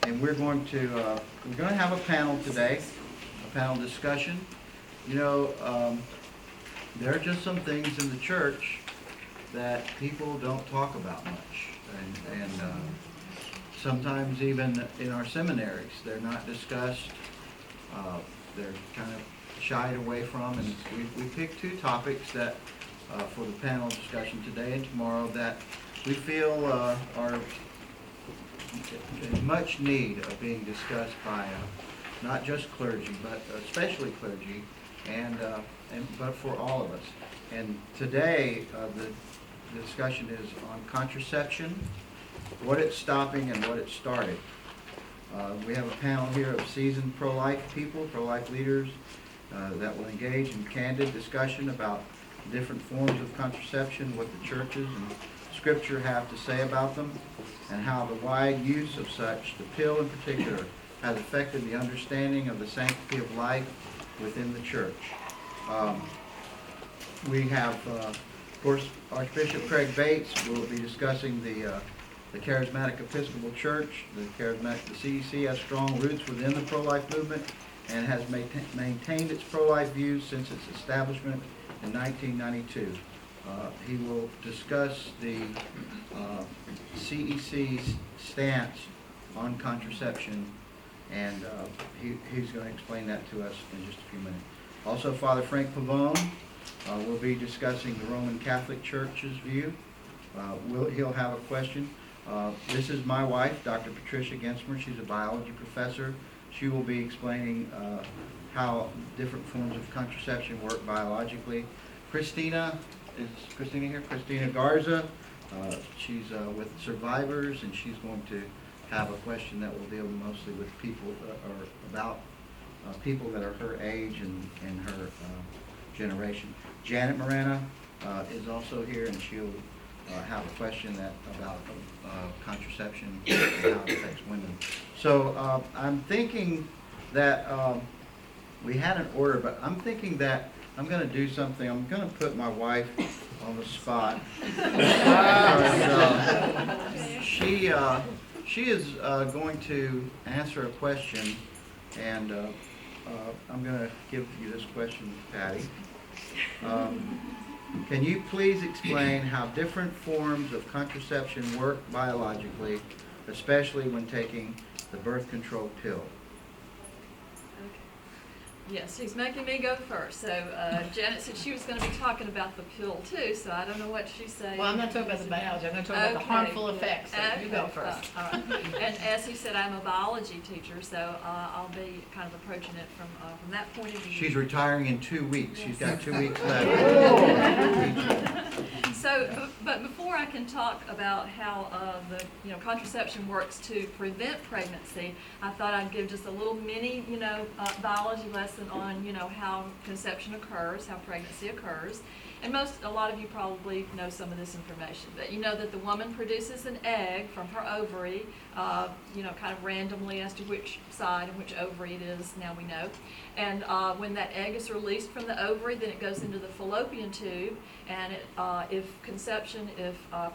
and we're going to have a panel today, a panel discussion. You know, there are just some things in the church that people don't talk about much, and sometimes even in our seminaries, they're not discussed. They're kind of shied away from, and we picked two topics that for the panel discussion today and tomorrow that we feel are in much need of being discussed by not just clergy, but especially clergy, but for all of us. And today the discussion is on contraception, what it's stopping and what it started. We have a panel here of seasoned pro-life people, pro-life leaders that will engage in candid discussion about different forms of contraception, what the churches and Scripture have to say about them, and how the wide use of such, the pill in particular, has affected the understanding of the sanctity of life within the church. We have, of course, Archbishop Craig Bates will be discussing the Charismatic Episcopal Church. The CEC has strong roots within the pro-life movement and has maintained its pro-life views since its establishment in 1992. He will discuss the CEC's stance on contraception, and he's going to explain that to us in just a few minutes. Also, Father Frank Pavone will be discussing the Roman Catholic Church's view. He'll have a question. This is my wife, Dr. Patricia Gensmer. She's a biology professor. She will be explaining how different forms of contraception work biologically. Christina, is Christina here? Christina Garza. She's with survivors, and she's going to have a question that will deal mostly with people or about people that are her age and her generation. Janet Morena is also here, and she'll have a question about contraception and how it affects women. So I'm thinking that we had an order, but I'm thinking that I'm going to do something. I'm going to put my wife on the spot. She is going to answer a question, and I'm going to give you this question, Patty. Can you please explain how different forms of contraception work biologically, especially when taking the birth control pill? Yes, she's making me go first. So Janet said she was going to be talking about the pill too, so I don't know what she's saying. Well, I'm not talking about the biology, I'm going to talk about the harmful effects, so you go first. All right. And as he said, I'm a biology teacher, so I'll be kind of approaching it from that point of view. She's retiring in 2 weeks. Yes. She's got 2 weeks left. So, but before I can talk about how contraception works to prevent pregnancy, I thought I'd give just a little mini biology lesson on how conception occurs, how pregnancy occurs. And a lot of you probably know some of this information, but you know that the woman produces an egg from her ovary, kind of randomly as to which side and which ovary it is, now we know. And when that egg is released from the ovary, then it goes into the fallopian tube, and if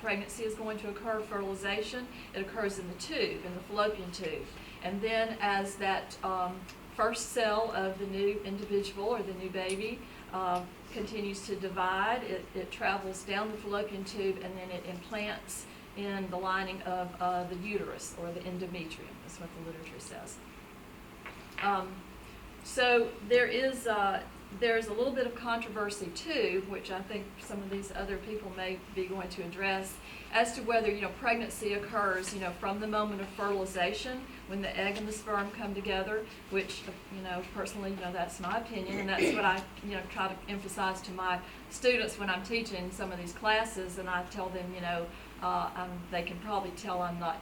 pregnancy is going to occur, fertilization, it occurs in the tube, in the fallopian tube. And then as that first cell of the new individual or the new baby continues to divide, it travels down the fallopian tube, and then it implants in the lining of the uterus, or the endometrium. That's what the literature says. So there's a little bit of controversy too, which I think some of these other people may be going to address, as to whether pregnancy occurs from the moment of fertilization, when the egg and the sperm come together, which personally that's my opinion, and that's what I try to emphasize to my students when I'm teaching some of these classes, and I tell them they can probably tell I'm a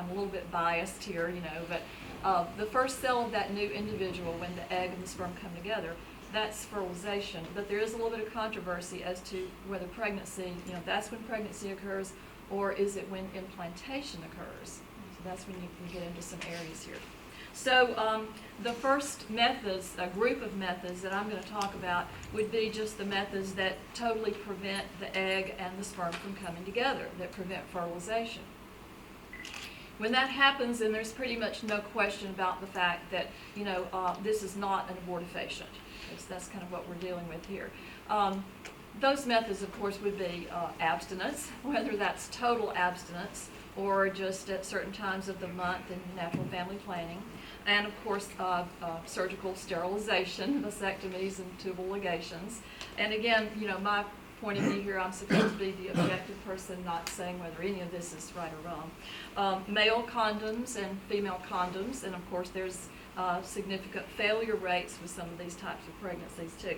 little bit biased here, but the first cell of that new individual, when the egg and the sperm come together, that's fertilization. But there is a little bit of controversy as to whether pregnancy, that's when pregnancy occurs, or is it when implantation occurs? So that's when you get into some areas here. So the first methods, a group of methods that I'm going to talk about, would be just the methods that totally prevent the egg and the sperm from coming together, that prevent fertilization. When that happens, then there's pretty much no question about the fact that, this is not an abortifacient. That's kind of what we're dealing with here. Those methods, of course, would be abstinence, whether that's total abstinence or just at certain times of the month in natural family planning. And, of course, surgical sterilization, vasectomies, and tubal ligations. And again, my point of view here, I'm supposed to be the objective person, not saying whether any of this is right or wrong. Male condoms and female condoms, and of course there's significant failure rates with some of these types of pregnancies too.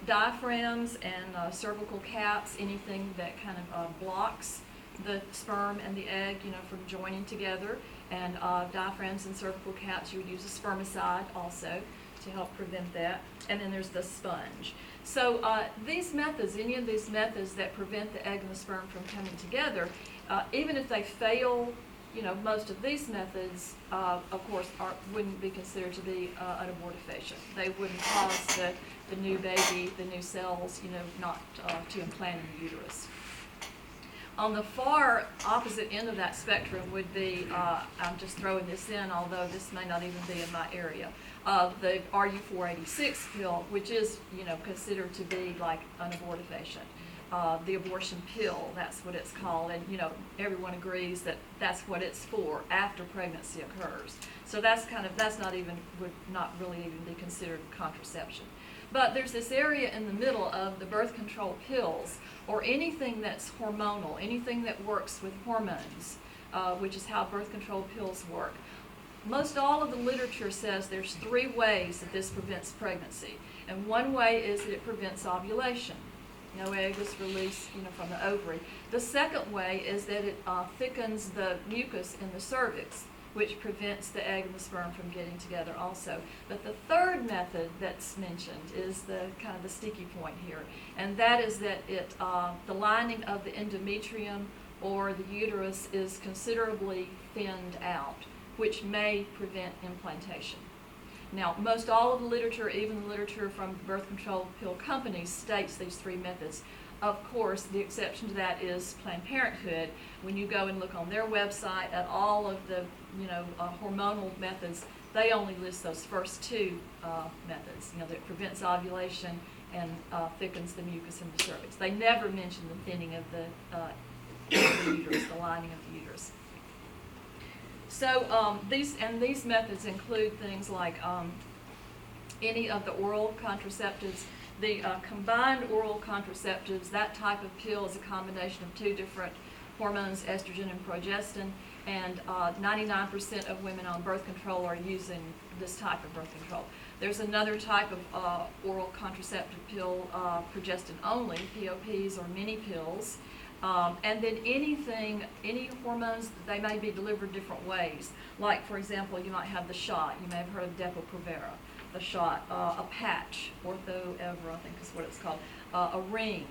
Diaphragms and cervical caps, anything that kind of blocks the sperm and the egg, from joining together. And diaphragms and cervical caps, you would use a spermicide also to help prevent that. And then there's the sponge. So these methods, any of these methods that prevent the egg and the sperm from coming together, even if they fail, most of these methods, of course, wouldn't be considered to be an abortifacient. They wouldn't cause the new baby, the new cells, not to implant in the uterus. On the far opposite end of that spectrum would be, I'm just throwing this in, although this may not even be in my area, the RU486 pill, which is, considered to be like an abortifacient. The abortion pill, that's what it's called, and everyone agrees that that's what it's for after pregnancy occurs. So that's would not really even be considered contraception. But there's this area in the middle of the birth control pills, or anything that's hormonal, anything that works with hormones, which is how birth control pills work. Most all of the literature says there's 3 ways that this prevents pregnancy. And one way is that it prevents ovulation. No egg is released, from the ovary. The second way is that it thickens the mucus in the cervix, which prevents the egg and the sperm from getting together also. But the third method that's mentioned is the kind of the sticky point here, and that is that the lining of the endometrium or the uterus is considerably thinned out, which may prevent implantation. Now, most all of the literature, even the literature from birth control pill companies, states these 3 methods. Of course, the exception to that is Planned Parenthood. When you go and look on their website at all of the, hormonal methods, they only list those first 2 methods, that prevents ovulation and thickens the mucus in the cervix. They never mention the thinning of the uterus, the lining of the uterus. So these methods include things like any of the oral contraceptives. The combined oral contraceptives, that type of pill is a combination of 2 different hormones, estrogen and progestin, and 99% of women on birth control are using this type of birth control. There's another type of oral contraceptive pill, progestin only, POPs or mini pills. And then any hormones, they may be delivered different ways. Like, for example, you might have the shot. You may have heard of Depo-Provera, the shot, a patch, Ortho-Evra, I think is what it's called, a ring.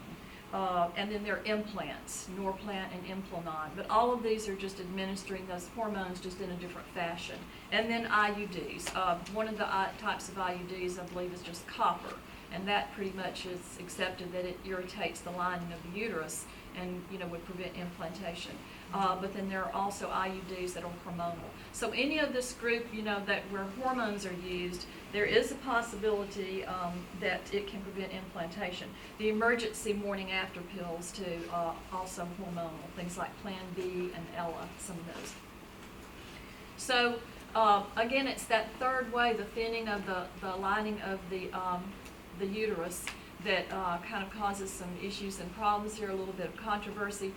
And then there are implants, Norplant and Implanon. But all of these are just administering those hormones just in a different fashion. And then IUDs. One of the types of IUDs, I believe, is just copper. And that pretty much is accepted that it irritates the lining of the uterus and would prevent implantation. But then there are also IUDs that are hormonal. So any of this group, that where hormones are used, there is a possibility that it can prevent implantation. The emergency morning after pills too, also hormonal, things like Plan B and Ella, some of those. So again, it's that third way, the thinning of the lining of the uterus, that kind of causes some issues and problems here, a little bit of controversy.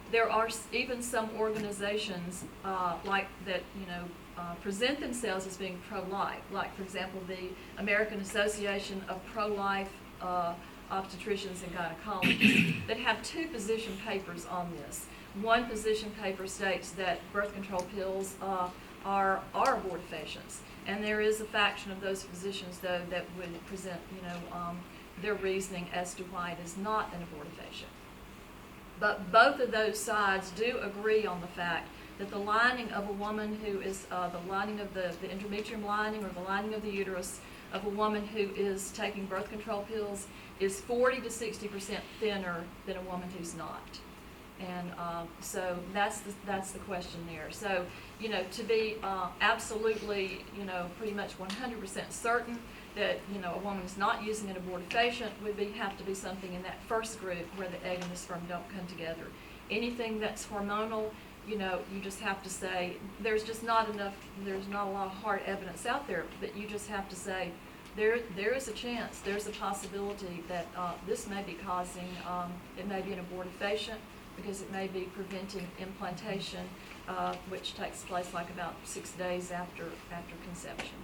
There are even some organizations like that, present themselves as being pro-life. Like, for example, the American Association of Pro-Life Obstetricians and Gynecologists that have 2 position papers on this. One position paper states that birth control pills are abortifacients, and there is a faction of those physicians, though, that would present, their reasoning as to why it is not an abortifacient. But both of those sides do agree on the fact that the lining of a woman who is, the lining of the endometrium lining or the lining of the uterus of a woman who is taking birth control pills is 40 to 60% thinner than a woman who's not. And so that's the question there. So, to be absolutely, pretty much 100% certain that, a woman is not using an abortifacient would have to be something in that first group where the egg and the sperm don't come together. Anything that's hormonal, you just have to say, there's not a lot of hard evidence out there, but you just have to say, there is a chance, there's a possibility that this may be causing, it may be an abortifacient, because it may be preventing implantation, which takes place like about 6 days after conception.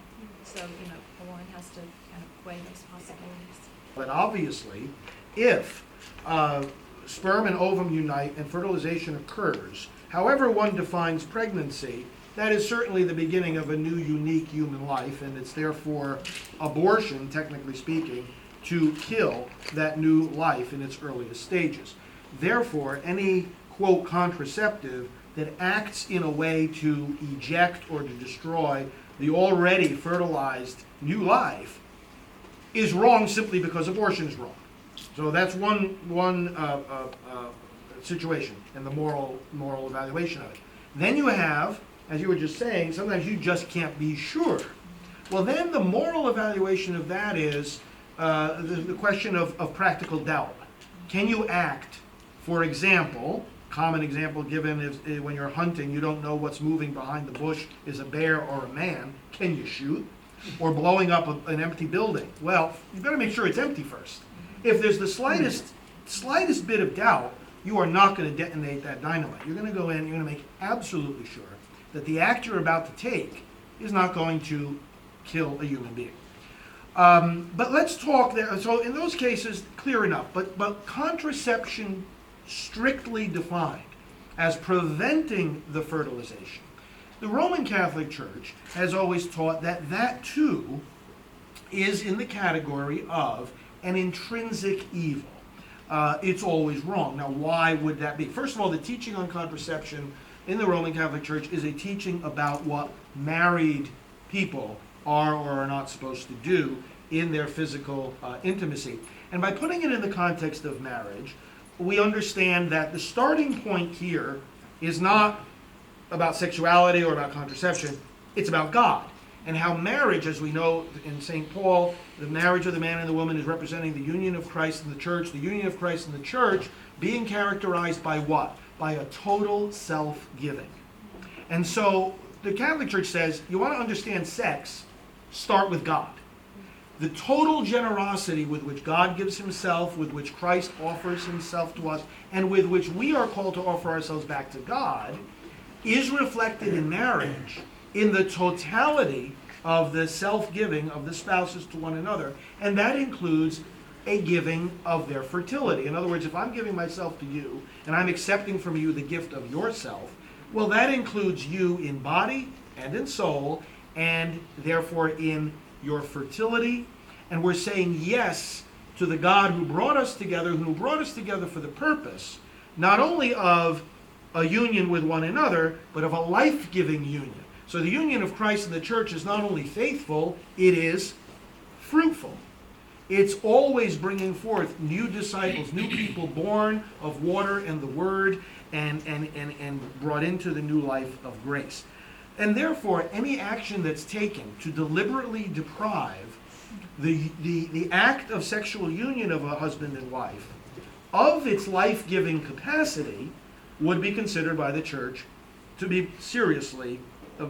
So, a woman has to kind of weigh those possibilities. But obviously, if sperm and ovum unite and fertilization occurs, however one defines pregnancy, that is certainly the beginning of a new, unique human life, and it's therefore abortion, technically speaking, to kill that new life in its earliest stages. Therefore, any, quote, contraceptive that acts in a way to eject or to destroy the already fertilized new life is wrong simply because abortion is wrong. So that's one situation in the moral evaluation of it. Then you have, as you were just saying, sometimes you just can't be sure. Well, then the moral evaluation of that is the question of practical doubt. Can you act? For example, common example given is when you're hunting, you don't know what's moving behind the bush is a bear or a man. Can you shoot? Or blowing up an empty building. Well, you better make sure it's empty first. If there's the slightest bit of doubt, you are not going to detonate that dynamite. You're going to go in, you're going to make absolutely sure that the act you're about to take is not going to kill a human being. But let's talk there. So in those cases, clear enough. But contraception strictly defined as preventing the fertilization, the Roman Catholic Church has always taught that that too is in the category of an intrinsic evil. It's always wrong. Now, why would that be? First of all, the teaching on contraception in the Roman Catholic Church is a teaching about what married people are or are not supposed to do in their physical intimacy. And by putting it in the context of marriage, we understand that the starting point here is not about sexuality or about contraception, it's about God. And how marriage, as we know in St. Paul, the marriage of the man and the woman is representing the union of Christ and the church, the union of Christ and the church being characterized by what? By a total self-giving. And so the Catholic Church says, you want to understand sex, start with God. The total generosity with which God gives himself, with which Christ offers himself to us, and with which we are called to offer ourselves back to God, is reflected in marriage in the totality of the self-giving of the spouses to one another. And that includes a giving of their fertility. In other words, if I'm giving myself to you, and I'm accepting from you the gift of yourself, well, that includes you in body and in soul, and therefore in your fertility. And we're saying yes to the God who brought us together for the purpose, not only of a union with one another, but of a life-giving union. So the union of Christ and the church is not only faithful, it is fruitful. It's always bringing forth new disciples, new people born of water and the word, and brought into the new life of grace. And therefore, any action that's taken to deliberately deprive the act of sexual union of a husband and wife of its life-giving capacity would be considered by the church to be seriously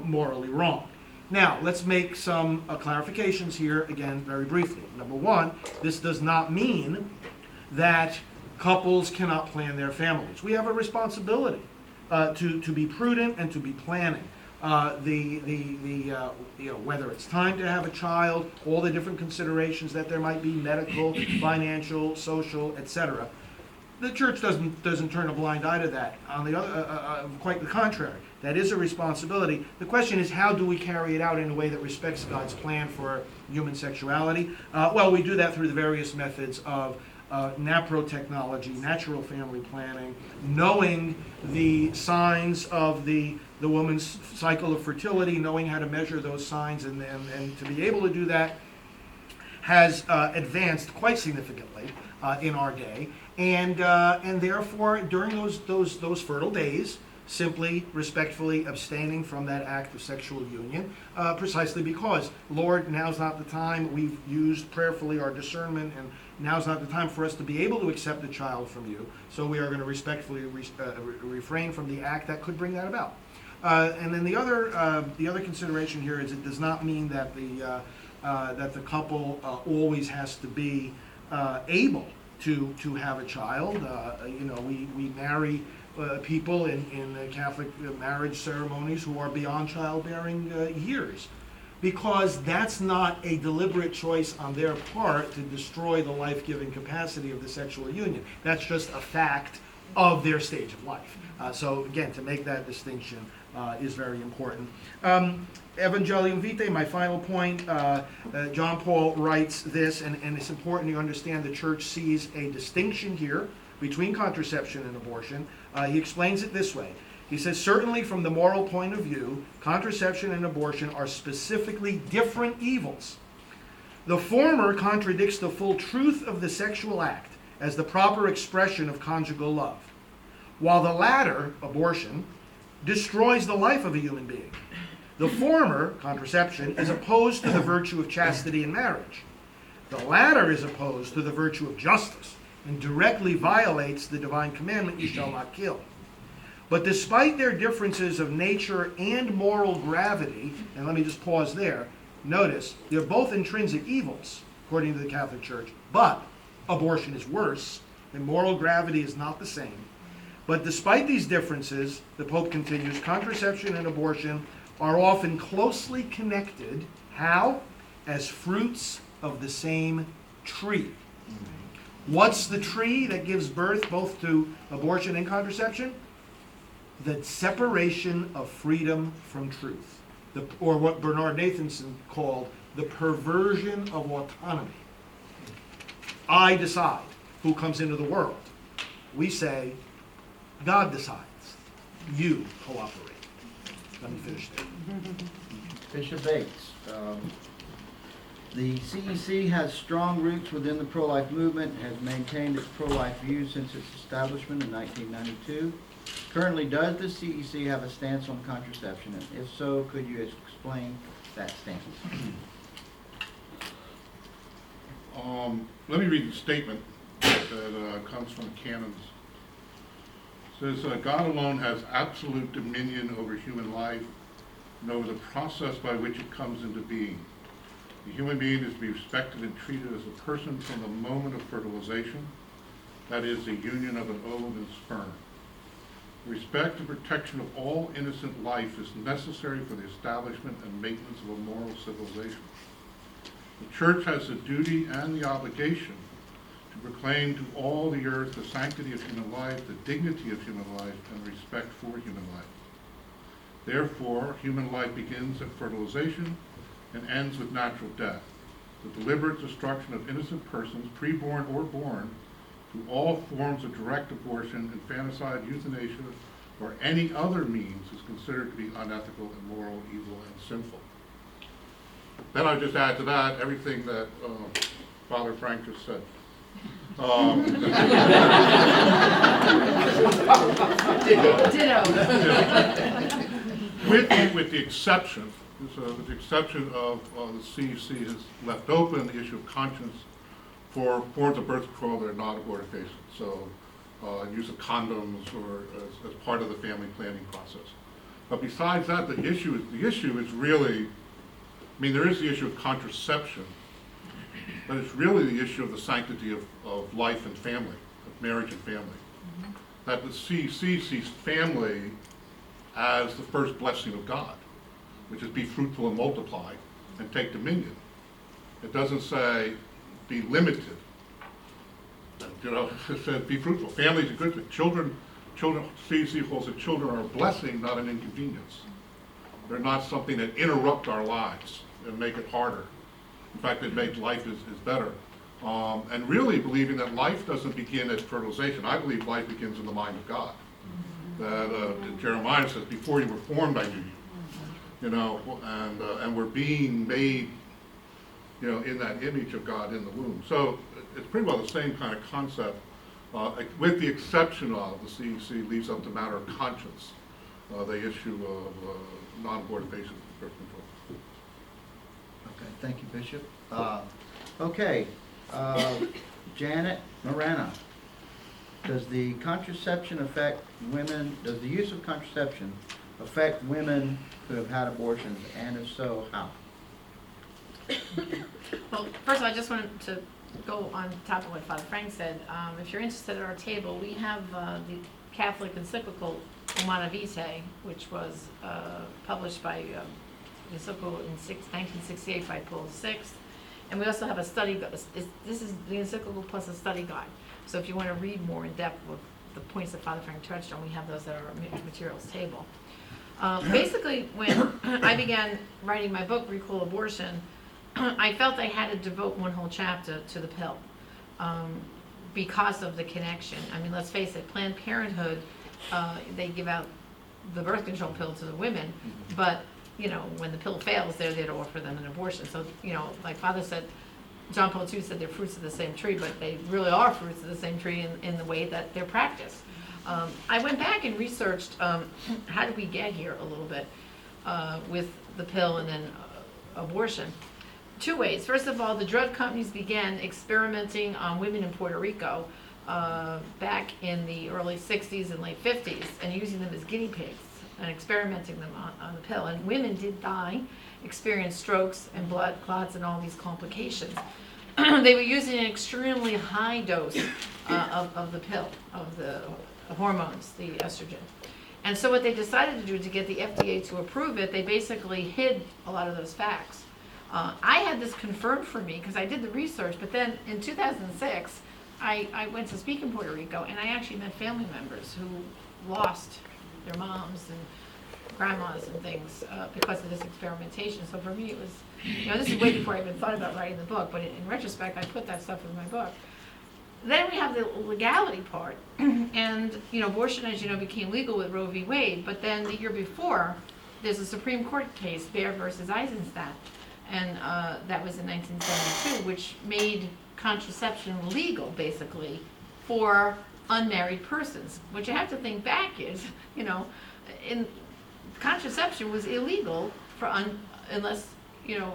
morally wrong. Now, let's make some clarifications here, again, very briefly. Number one, this does not mean that couples cannot plan their families. We have a responsibility to be prudent and to be planning. Whether it's time to have a child, all the different considerations that there might be, medical, financial, social, etc. The church doesn't turn a blind eye to that. On the other, quite the contrary. That is a responsibility. The question is, how do we carry it out in a way that respects God's plan for human sexuality? Well, we do that through the various methods of naprotechnology, natural family planning, knowing the signs of the woman's cycle of fertility, knowing how to measure those signs, and to be able to do that has advanced quite significantly in our day. And therefore, during those fertile days, simply respectfully abstaining from that act of sexual union, precisely because, Lord, now's not the time. We've used prayerfully our discernment, and now's not the time for us to be able to accept a child from you. So we are going to respectfully refrain from the act that could bring that about. And then the other consideration here is it does not mean that the couple always has to be able to have a child. We marry people in the Catholic marriage ceremonies who are beyond childbearing years, because that's not a deliberate choice on their part to destroy the life-giving capacity of the sexual union. That's just a fact of their stage of life. So again, to make that distinction is very important. Evangelium Vitae, my final point, John Paul writes this, and it's important you understand the church sees a distinction here between contraception and abortion. He explains it this way. He says, certainly from the moral point of view, contraception and abortion are specifically different evils. The former contradicts the full truth of the sexual act as the proper expression of conjugal love, while the latter, abortion, destroys the life of a human being. The former, contraception, is opposed to the virtue of chastity in marriage. The latter is opposed to the virtue of justice and directly violates the divine commandment, you shall not kill. But despite their differences of nature and moral gravity, and let me just pause there, notice they're both intrinsic evils, according to the Catholic Church, but abortion is worse, and moral gravity is not the same. But despite these differences, the Pope continues, contraception and abortion are often closely connected. How? As fruits of the same tree. What's the tree that gives birth both to abortion and contraception? The separation of freedom from truth, or what Bernard Nathanson called the perversion of autonomy. I decide who comes into the world. We say, God decides. You cooperate. Let me finish there. Bishop Bates, the CEC has strong roots within the pro-life movement, has maintained its pro-life views since its establishment in 1992. Currently, does the CEC have a stance on contraception? And if so, could you explain that stance? Let me read the statement that comes from Canons. It says, God alone has absolute dominion over human life and over the process by which it comes into being. The human being is to be respected and treated as a person from the moment of fertilization, that is, the union of an ovum and sperm. Respect and protection of all innocent life is necessary for the establishment and maintenance of a moral civilization. The Church has the duty and the obligation to proclaim to all the earth the sanctity of human life, the dignity of human life, and respect for human life. Therefore, human life begins at fertilization and ends with natural death. The deliberate destruction of innocent persons, preborn or born, through all forms of direct abortion, infanticide, euthanasia, or any other means is considered to be unethical, immoral, evil, and sinful. Then I just add to that everything that Father Frank just said. Ditto. With the exception of the CEC has left open the issue of conscience for forms of birth control that are not abortifacient, so use of condoms or as part of the family planning process. But besides that, the issue is really, I mean, there is the issue of contraception, but it's really the issue of the sanctity of life and family, of marriage and family. Mm-hmm. That the CEC sees family as the first blessing of God, which is be fruitful and multiply and take dominion. It doesn't say be limited. You know, it says be fruitful. Family is a good thing. Children, CEC holds that children are a blessing, not an inconvenience. They're not something that interrupt our lives and make it harder. In fact, they make life is better. And really believing that life doesn't begin at fertilization. I believe life begins in the mind of God. That Jeremiah says, before you were formed, I knew you. You know, and we're being made, you know, in that image of God in the womb. So it's pretty well the same kind of concept with the exception of the CEC leaves up the matter of conscience, the issue of non-abortifacient birth control. Okay, thank you, Bishop. Okay, Janet Morana, does the contraception affect women, does the use of contraception affect women who have had abortions, and if so, how? Well, first of all, I just wanted to go on top of what Father Frank said. If you're interested at our table, we have the Catholic encyclical Humana Vitae, which was published by the encyclical in 1968 by Paul VI. And we also have a study, this is the encyclical plus a study guide. So if you want to read more in depth with the points that Father Frank touched on, we have those at our materials table. Basically, when I began writing my book, Recall Abortion, I felt I had to devote one whole chapter to the pill because of the connection. I mean, let's face it, Planned Parenthood, they give out the birth control pill to the women, but, you know, when the pill fails, they're there to offer them an abortion. So, you know, like Father said, John Paul II said they're fruits of the same tree, but they really are fruits of the same tree in the way that they're practiced. I went back and researched how did we get here a little bit with the pill and then abortion. Two ways. First of all, the drug companies began experimenting on women in Puerto Rico back in the early 60s and late 50s and using them as guinea pigs and experimenting them on the pill. And women did die, experienced strokes and blood clots and all these complications. They were using an extremely high dose of the pill, of the hormones, the estrogen. And so what they decided to do to get the FDA to approve it, they basically hid a lot of those facts. I had this confirmed for me because I did the research, but then in 2006, I went to speak in Puerto Rico and I actually met family members who lost their moms and grandmas and things because of this experimentation. So for me it was, you know, this is way before I even thought about writing the book, but in retrospect I put that stuff in my book. Then we have the legality part, and you know, abortion, as you know, became legal with Roe v. Wade, but then the year before, there's a Supreme Court case, Baer versus Eisenstadt, and that was in 1972, which made contraception legal, basically, for unmarried persons. What you have to think back is, you know, contraception was illegal for unless, you know,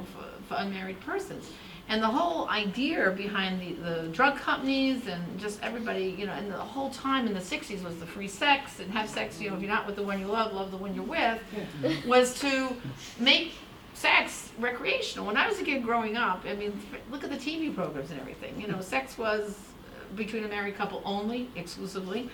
for unmarried persons. And the whole idea behind the drug companies and just everybody, you know, and the whole time in the 60s was the free sex and have sex, you know, if you're not with the one you love the one you're with, was to make sex recreational. When I was a kid growing up, I mean, look at the TV programs and everything. You know, sex was between a married couple only, exclusively.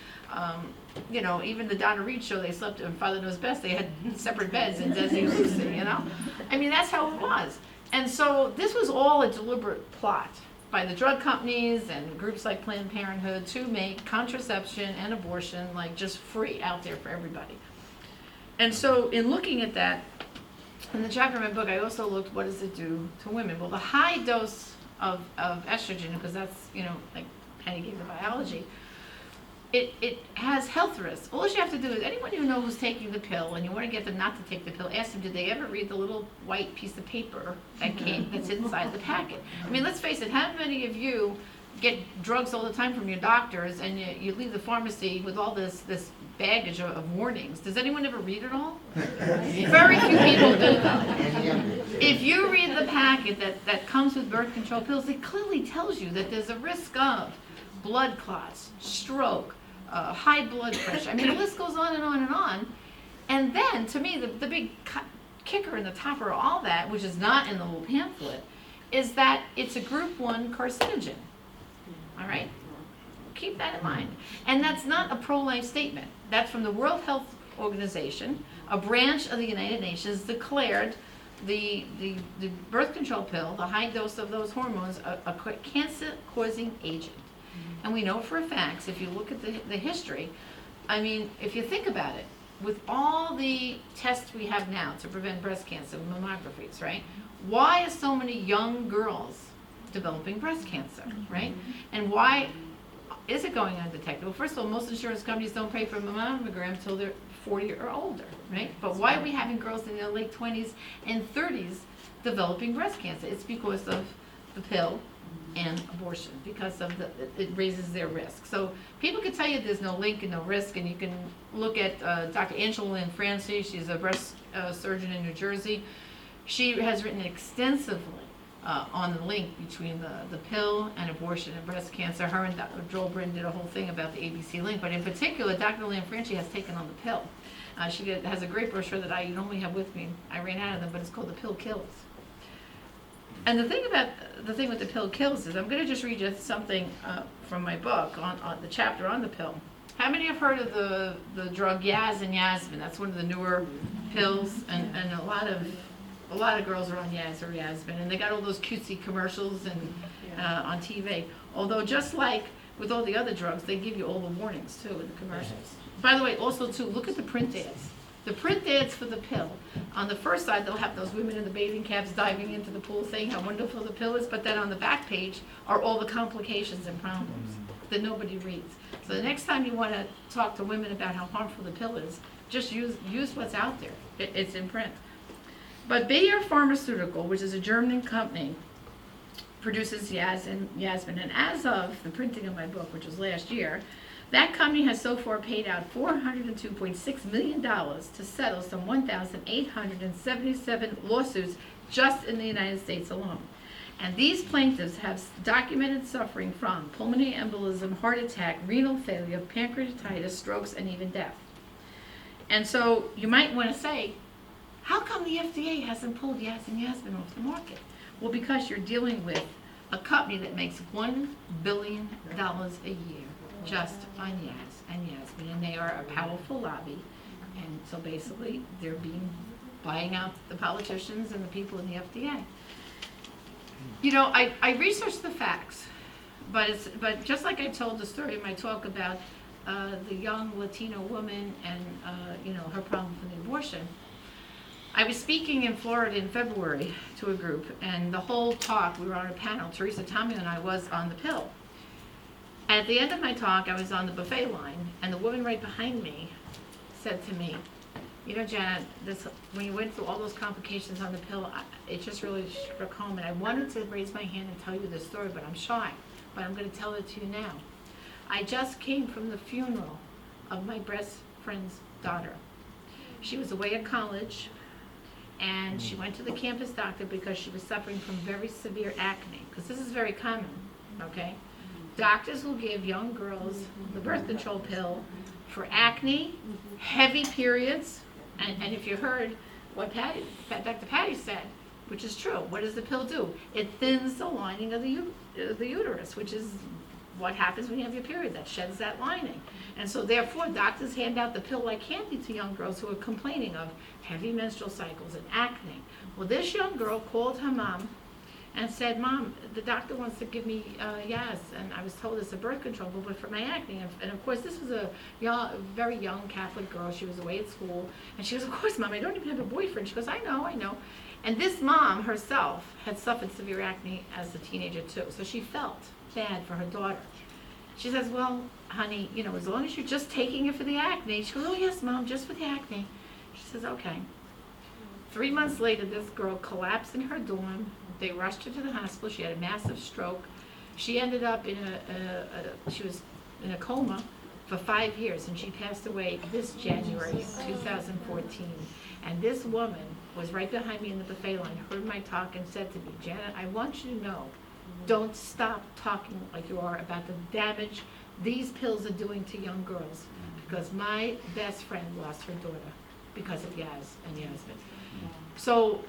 You know, even the Donna Reed show, they slept in Father Knows Best. They had separate beds in Desi and Lucy, you know? I mean, that's how it was. And so this was all a deliberate plot by the drug companies and groups like Planned Parenthood to make contraception and abortion like just free out there for everybody. And so in looking at that, in the chapter of my book, I also looked, what does it do to women? Well, the high dose of estrogen, because that's, you know, like Penny gave the biology, it has health risks. All you have to do is, anyone you know who's taking the pill and you want to get them not to take the pill, ask them, did they ever read the little white piece of paper that's inside the packet? I mean, let's face it, how many of you get drugs all the time from your doctors and you leave the pharmacy with all this baggage of warnings? Does anyone ever read it all? Very few people do though. If you read the packet that comes with birth control pills, it clearly tells you that there's a risk of blood clots, stroke, high blood pressure. I mean, the list goes on and on and on. And then, to me, the big kicker in the top of all that, which is not in the whole pamphlet, is that it's a group 1 carcinogen. All right? Keep that in mind. And that's not a pro-life statement. That's from the World Health Organization. A branch of the United Nations declared the birth control pill, the high dose of those hormones, a cancer-causing agent. And we know for a fact, if you look at the history, I mean, if you think about it, with all the tests we have now to prevent breast cancer, mammographies, right? Why are so many young girls developing breast cancer, right? And why is it going undetected? Well, first of all, most insurance companies don't pay for a mammogram until they're 40 or older, right? But why are we having girls in their late 20s and 30s developing breast cancer? It's because of the pill and abortion because of it raises their risk. So people can tell you there's no link and no risk, and you can look at Dr. Angela Lynn Francie. She's a breast surgeon in New Jersey. She has written extensively on the link between the pill and abortion and breast cancer. Her and Dr. Joel Brin did a whole thing about the ABC link, but in particular, Dr. Lynn Francie has taken on the pill. She has a great brochure that I normally have with me. I ran out of them, but it's called The Pill Kills. And the thing with the pill kills is, I'm going to just read you something from my book on the chapter on the pill. How many have heard of the drug Yaz and Yasmin? That's one of the newer pills, and a lot of girls are on Yaz or Yasmin, and they got all those cutesy commercials and on TV. Although just like with all the other drugs, they give you all the warnings too in the commercials. By the way, also too, look at the print ads. The print ads for the pill. On the first side, they'll have those women in the bathing caps diving into the pool saying how wonderful the pill is, but then on the back page are all the complications and problems that nobody reads. So the next time you want to talk to women about how harmful the pill is, just use what's out there. It's in print. But Bayer Pharmaceutical, which is a German company, produces Yaz and Yasmin, and as of the printing of my book, which was last year, that company has so far paid out $402.6 million to settle some 1,877 lawsuits just in the United States alone. And these plaintiffs have documented suffering from pulmonary embolism, heart attack, renal failure, pancreatitis, strokes, and even death. And so you might want to say, how come the FDA hasn't pulled Yaz and Yasmin off the market? Well, because you're dealing with a company that makes $1 billion a year just on Yaz and Yasmin, and they are a powerful lobby, and so basically they're buying out the politicians and the people in the FDA. You know, I researched the facts, but just like I told the story in my talk about the young Latino woman and her problem with the abortion, I was speaking in Florida in February to a group, and the whole talk, we were on a panel, Teresa Tommy and I was on the pill. At the end of my talk, I was on the buffet line, and the woman right behind me said to me, you know, Janet, when you went through all those complications on the pill, it just really struck home, and I wanted to raise my hand and tell you this story, but I'm shy, but I'm going to tell it to you now. I just came from the funeral of my best friend's daughter. She was away at college, and she went to the campus doctor because she was suffering from very severe acne, because this is very common, okay? Doctors will give young girls the birth control pill for acne, heavy periods, and if you heard what Dr. Patty said, which is true, what does the pill do? It thins the lining of the uterus, which is what happens when you have your period, that sheds that lining. And so therefore, doctors hand out the pill like candy to young girls who are complaining of heavy menstrual cycles and acne. Well, this young girl called her mom and said, Mom, the doctor wants to give me Yaz, and I was told it's a birth control, but for my acne. And of course, this was a very young Catholic girl. She was away at school, and she goes, of course, Mom, I don't even have a boyfriend. She goes, I know. And this mom herself had suffered severe acne as a teenager too, so she felt bad for her daughter. She says, well, honey, as long as you're just taking it for the acne. She goes, oh yes, Mom, just for the acne. She says, okay. 3 months later, this girl collapsed in her dorm. They rushed her to the hospital. She had a massive stroke. She ended up she was in a coma for 5 years, and she passed away this January 2014. And this woman was right behind me in the buffet line, heard my talk, and said to me, Janet, I want you to know, don't stop talking like you are about the damage these pills are doing to young girls, because my best friend lost her daughter because of Yaz and Yasmin. So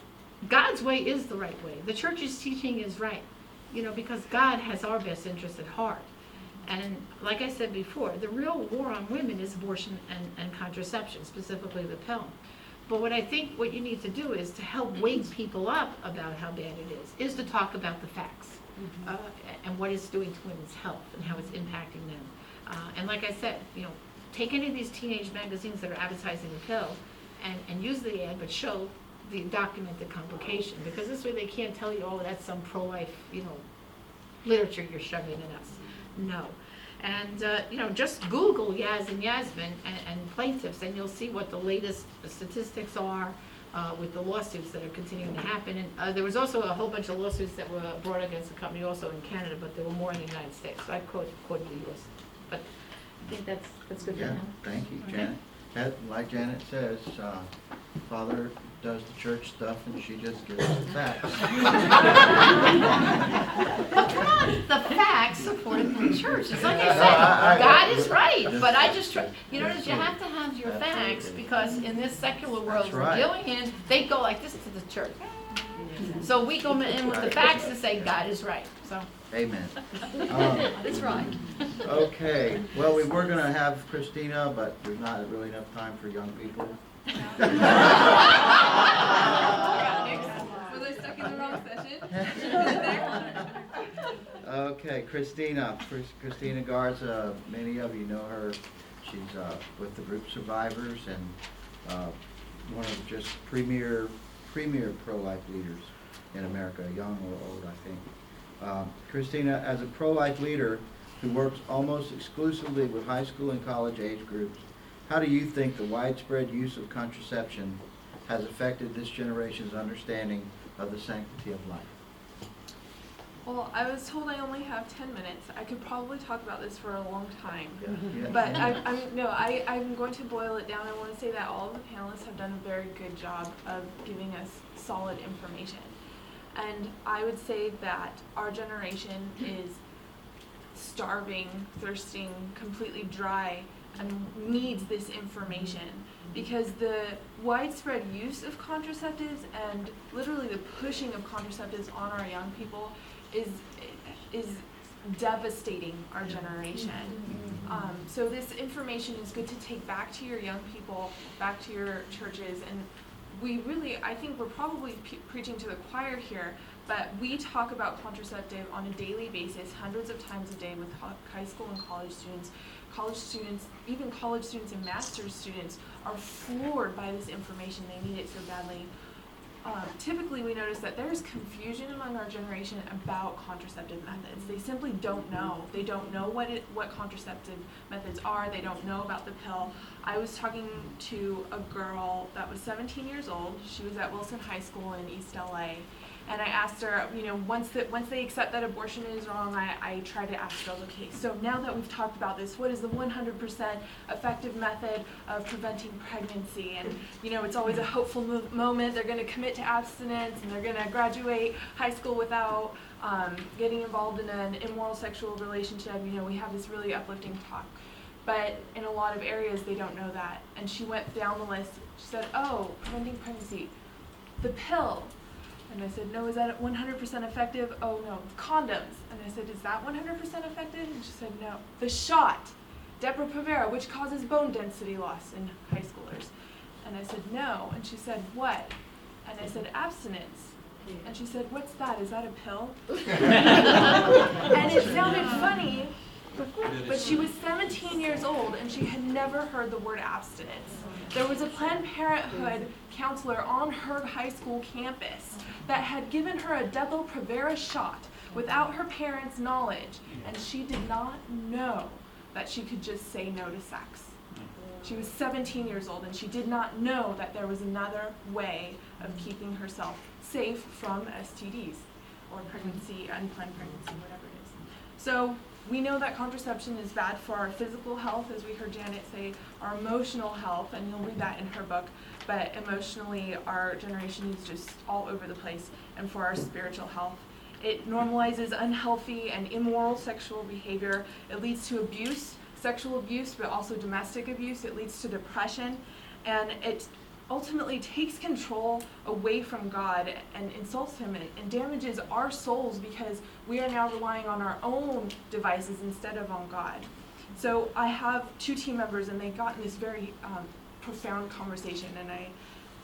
God's way is the right way. The church's teaching is right, because God has our best interest at heart. And like I said before, the real war on women is abortion and contraception, specifically the pill. But what I think what you need to do is to help wake people up about how bad it is to talk about the facts and what it's doing to women's health and how it's impacting them. And like I said, take any of these teenage magazines that are advertising the pill and use the ad, but show the documented complication, because this way they can't tell you, oh, that's some pro-life, literature you're shoving in us. No. And, just Google Yaz and Yasmin and plaintiffs, and you'll see what the latest statistics are with the lawsuits that are continuing to happen. And there was also a whole bunch of lawsuits that were brought against the company also in Canada, but there were more in the United States. So I quoted the US. But I think that's good to Yeah, know. thank you, Okay. Janet. Like Janet says, Father does the church stuff and she just gives us the facts. But come on, the facts supported the church. It's like I No, said, God is right, but I just try, you know, Yes, you have to have your facts, absolutely. because in this secular world That's we're right. dealing in, they go like this to the church. So we go in with the facts to say God is right, so. Amen. That's right. Okay, well, we were gonna have Christina, but there's not really enough time for young people. Were they stuck in the wrong session? Okay, Christina Garza, many of you know her. She's with the group Survivors and one of just premier pro-life leaders in America, young or old, I think. Christina, as a pro-life leader who works almost exclusively with high school and college age groups, how do you think the widespread use of contraception has affected this generation's understanding of the sanctity of life? Well, I was told I only have 10 minutes. I could probably talk about this for a long time. Yeah. But I'm going to boil it down. I want to say that all of the panelists have done a very good job of giving us solid information. And I would say that our generation is starving, thirsting, completely dry, and needs this information, because the widespread use of contraceptives and literally the pushing of contraceptives on our young people is devastating our generation. So this information is good to take back to your young people, back to your churches, and I think we're probably preaching to the choir here, but we talk about contraceptive on a daily basis, hundreds of times a day with high school and college students. Even college students and master's students are floored by this information. They need it so badly. Typically, we notice that there's confusion among our generation about contraceptive methods. They simply don't know. They don't know what contraceptive methods are. They don't know about the pill. I was talking to a girl that was 17 years old. She was at Wilson High School in East LA. And I asked her, once they accept that abortion is wrong, I try to ask her, okay, so now that we've talked about this, what is the 100% effective method of preventing pregnancy? And, it's always a hopeful moment. They're going to commit to abstinence, and they're going to graduate high school without getting involved in an immoral sexual relationship. We have this really uplifting talk. But in a lot of areas, they don't know that. And she went down the list. She said, oh, preventing pregnancy, the pill. And I said, no, is that 100% effective? Oh, no, condoms. And I said, is that 100% effective? And she said, no. The shot, Depo-Provera, which causes bone density loss in high schoolers. And I said, no. And she said, what? And I said, abstinence. And she said, what's that? Is that a pill? And it sounded funny, but she was 17 years old and she had never heard the word abstinence. There was a Planned Parenthood counselor on her high school campus that had given her a Depo-Provera shot without her parents' knowledge, and she did not know that she could just say no to sex. She was 17 years old and she did not know that there was another way of keeping herself safe from STDs or pregnancy, unplanned pregnancy, whatever it is. So we know that contraception is bad for our physical health, as we heard Janet say, our emotional health, and you'll read that in her book, but emotionally our generation is just all over the place, and for our spiritual health. It normalizes unhealthy and immoral sexual behavior. It leads to abuse, sexual abuse, but also domestic abuse. It leads to depression, and it ultimately takes control away from God and insults Him and damages our souls, because we are now relying on our own devices instead of on God. So I have two team members, and they got in this very profound conversation, and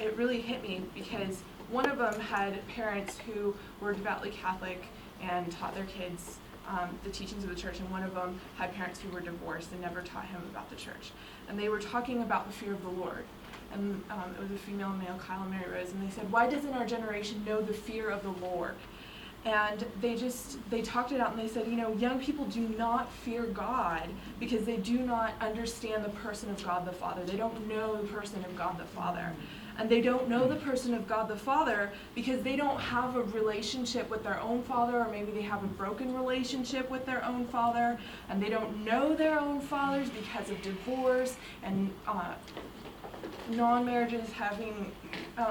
it really hit me, because one of them had parents who were devoutly Catholic and taught their kids the teachings of the church, and one of them had parents who were divorced and never taught him about the church. And they were talking about the fear of the Lord. And it was a female and male, Kyle and Mary Rose, and they said, why doesn't our generation know the fear of the Lord? And they talked it out, and they said, young people do not fear God because they do not understand the person of God the Father. They don't know the person of God the Father. And they don't know the person of God the Father because they don't have a relationship with their own father, or maybe they have a broken relationship with their own father, and they don't know their own fathers because of divorce and non-marriages,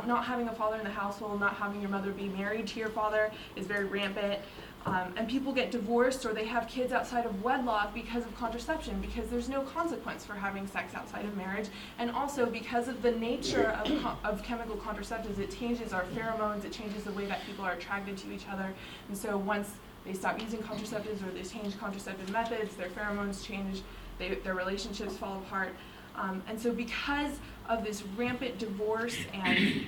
not having a father in the household, not having your mother be married to your father is very rampant. And people get divorced or they have kids outside of wedlock because of contraception, because there's no consequence for having sex outside of marriage. And also because of the nature of chemical contraceptives, it changes our pheromones, it changes the way that people are attracted to each other. And so once they stop using contraceptives or they change contraceptive methods, their pheromones change, their relationships fall apart. And so because of this rampant divorce and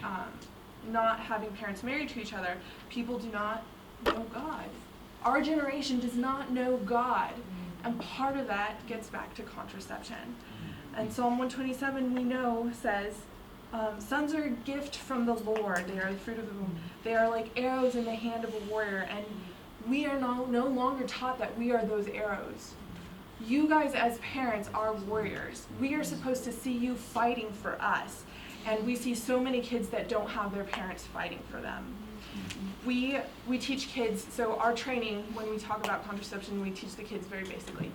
not having parents married to each other, people do not know God. Our generation does not know God, and part of that gets back to contraception. And Psalm 127, we know, says, sons are a gift from the Lord. They are the fruit of the womb. They are like arrows in the hand of a warrior, and we are no longer taught that we are those arrows. You guys as parents are warriors. We are supposed to see you fighting for us, and we see so many kids that don't have their parents fighting for them. We teach kids, so our training, when we talk about contraception, we teach the kids very basically.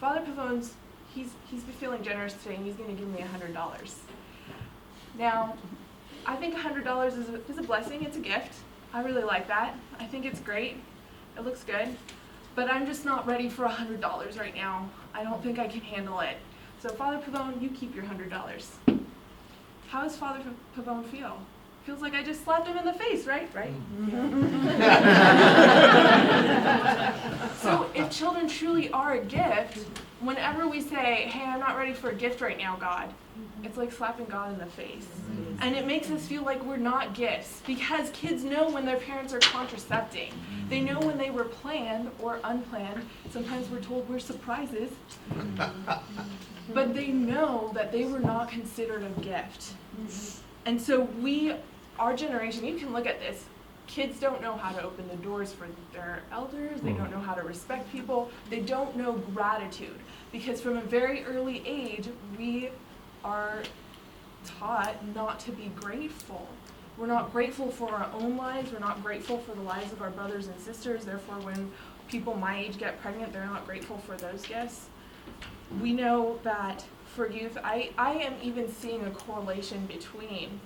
Father Pavone's, he's feeling generous today, and he's going to give me $100. Now, I think $100 is a blessing, it's a gift. I really like that. I think it's great. It looks good. But I'm just not ready for $100 right now. I don't think I can handle it. So Father Pavone, you keep your $100. How does Father Pavone feel? Feels like I just slapped him in the face, right? Right? So if children truly are a gift, whenever we say, hey, I'm not ready for a gift right now, God, it's like slapping God in the face. And it makes us feel like we're not gifts, because kids know when their parents are contracepting. They know when they were planned or unplanned. Sometimes we're told we're surprises. But they know that they were not considered a gift. And so our generation, you can look at this. Kids don't know how to open the doors for their elders. They don't know how to respect people. They don't know gratitude. Because from a very early age, we are taught not to be grateful. We're not grateful for our own lives. We're not grateful for the lives of our brothers and sisters. Therefore, when people my age get pregnant, they're not grateful for those gifts. We know that for youth, I am even seeing a correlation between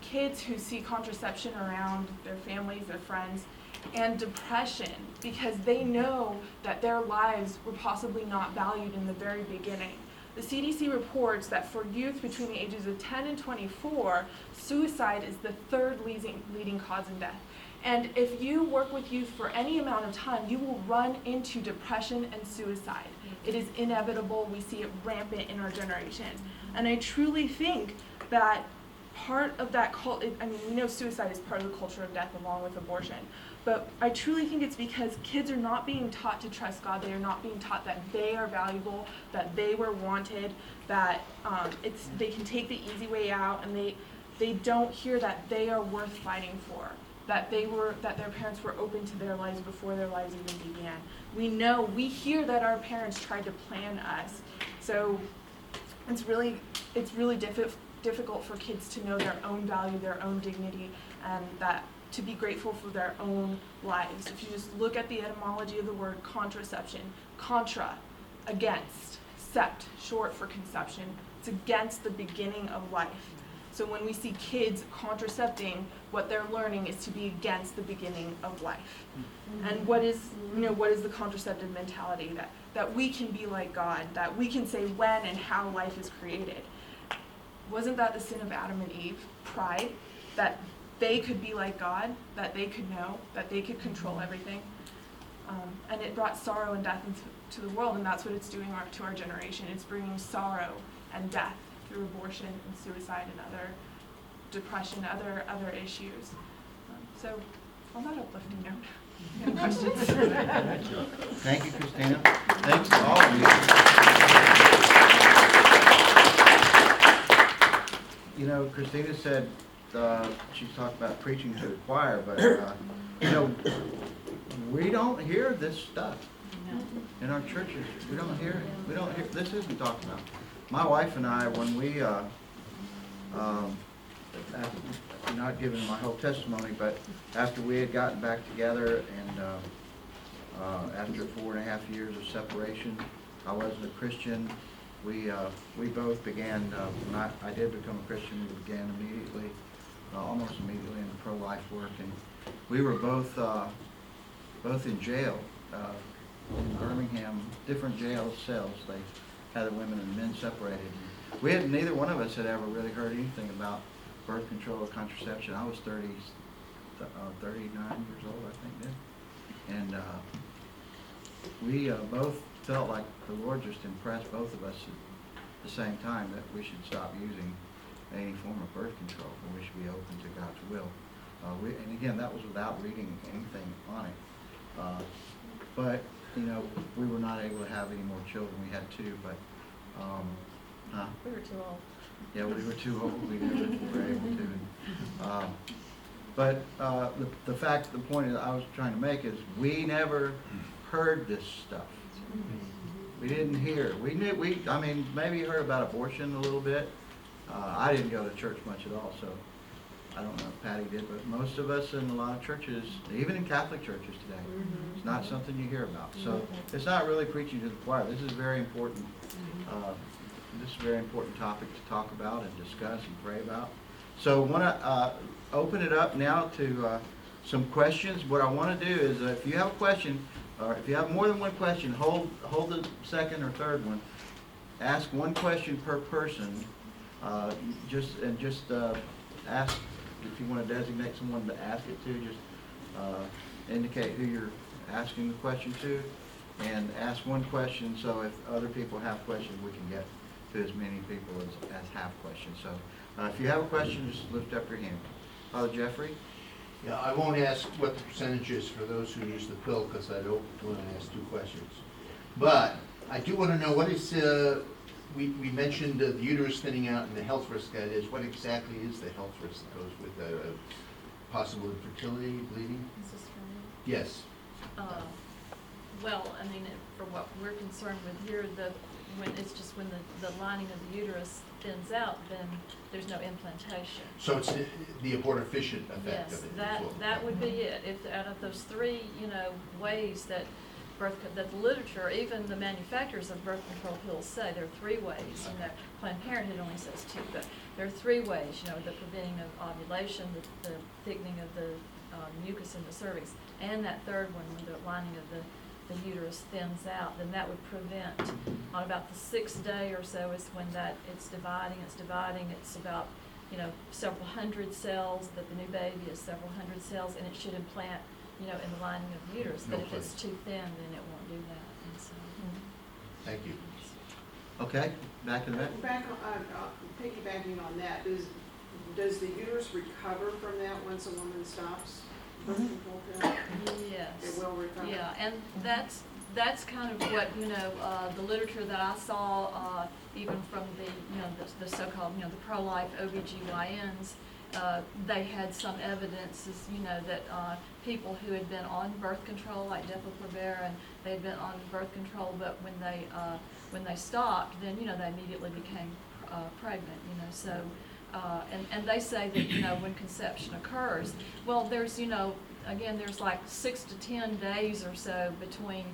kids who see contraception around their families, their friends, and depression, because they know that their lives were possibly not valued in the very beginning. The CDC reports that for youth between the ages of 10 and 24, suicide is the third leading cause of death. And if you work with youth for any amount of time, you will run into depression and suicide. It is inevitable. We see it rampant in our generation. And I truly think that part of that we know suicide is part of the culture of death along with abortion. But I truly think it's because kids are not being taught to trust God. They are not being taught that they are valuable, that they were wanted, that they can take the easy way out, and they don't hear that they are worth fighting for, that their parents were open to their lives before their lives even began. We hear that our parents tried to plan us. So it's really difficult for kids to know their own value, their own dignity, and that to be grateful for their own lives. If you just look at the etymology of the word contraception, contra, against, sept, short for conception, it's against the beginning of life. So when we see kids contracepting, what they're learning is to be against the beginning of life. And what is the contraceptive mentality? That we can be like God, that we can say when and how life is created. Wasn't that the sin of Adam and Eve? Pride, that they could be like God, that they could know, that they could control everything. And it brought sorrow and death into the world, and that's what it's doing to our generation. It's bringing sorrow and death through abortion and suicide and other depression, other issues. So on that uplifting note, any questions? Thank you, Christina. Thanks to all of you. You know, Christina said she's talked about preaching to the choir, but we don't hear this stuff in our churches. We don't hear it. We don't hear. This isn't talked about. My wife and I, when we not giving my whole testimony, but after we had gotten back together and after 4.5 years of separation, I wasn't a Christian. We both began, when I did become a Christian, we began immediately, almost immediately in the pro-life work. And we were both in jail in Birmingham, different jail cells. They had the women and men separated. Neither one of us had ever really heard anything about birth control or contraception. I was 39 years old, I think, then. And we both felt like the Lord just impressed both of us at the same time that we should stop using any form of birth control and we should be open to God's will. And again, that was without reading anything on it. But, we were not able to have any more children. We had 2, but, We were too old. yeah, we were too old. We never were able to. But the point that I was trying to make is we never heard this stuff. We didn't hear. Maybe heard about abortion a little bit. I didn't go to church much at all, so I don't know if Patty did, but most of us in a lot of churches, even in Catholic churches today, it's not something you hear about. So it's not really preaching to the choir. This is very important. This is a very important topic to talk about and discuss and pray about. So I want to open it up now to some questions. What I want to do is if you have a question, or if you have more than one question, hold the second or third one. Ask one question per person. Just ask if you want to designate someone to ask it to. Just indicate who you're asking the question to, and ask one question. So if other people have questions, we can get to as many people as have questions. So if you have a question, just lift up your hand. Father Jeffrey? Yeah, I won't ask what the percentage is for those who use the pill because I don't want to ask 2 questions. But I do want to know what is, we mentioned the uterus thinning out and the health risk that is. What exactly is the health risk that goes with possible infertility, bleeding? Is this for me? Yes. Well, for what we're concerned with here, when the lining of the uterus thins out, then there's no implantation. So it's the abortifacient effect Yes, of it. that would be it. If out of those 3, ways that that the literature, even the manufacturers of birth control pills say there are 3 ways. Planned Parenthood only says 2, but there are 3 ways. The preventing of ovulation, the thickening of the mucus in the cervix, and that 3rd one, when the lining of the uterus thins out, then that would prevent, on about the 6th day or so is when it's dividing. It's about, several hundred cells, that the new baby is several hundred cells, and it should implant, in the lining of the uterus. But if it's too thin, then it won't do that. And so, Thank you. Okay, back to that. Back on, piggybacking on that, does the uterus recover from that once a woman stops birth control pill? yes. It will recover? Yeah, and that's kind of what, the literature that I saw, even from the so-called, the pro-life OBGYNs, they had some evidences, that people who had been on birth control, like Depo-Provera, and they had been on birth control, but when they stopped, then, they immediately became pregnant, so, and they say that, when conception occurs, well, there's, again, there's like 6 to 10 days or so between,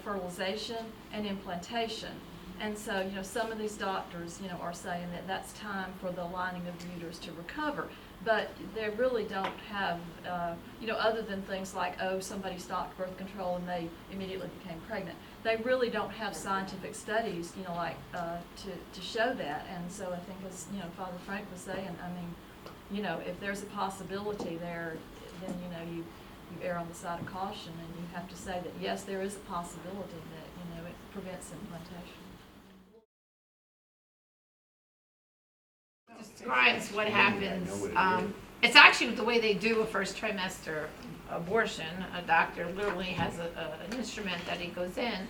fertilization and implantation. And so, some of these doctors, are saying that that's time for the lining of the uterus to recover. But they really don't have, other than things like, somebody stopped birth control and they immediately became pregnant. They really don't have scientific studies, to show that. And so I think, as, Father Frank was saying, if there's a possibility there, then, you err on the side of caution, and you have to say that, yes, there is a possibility that, it prevents implantation. Describes what happens. It's actually the way they do a first trimester abortion. A doctor literally has an instrument that he goes in,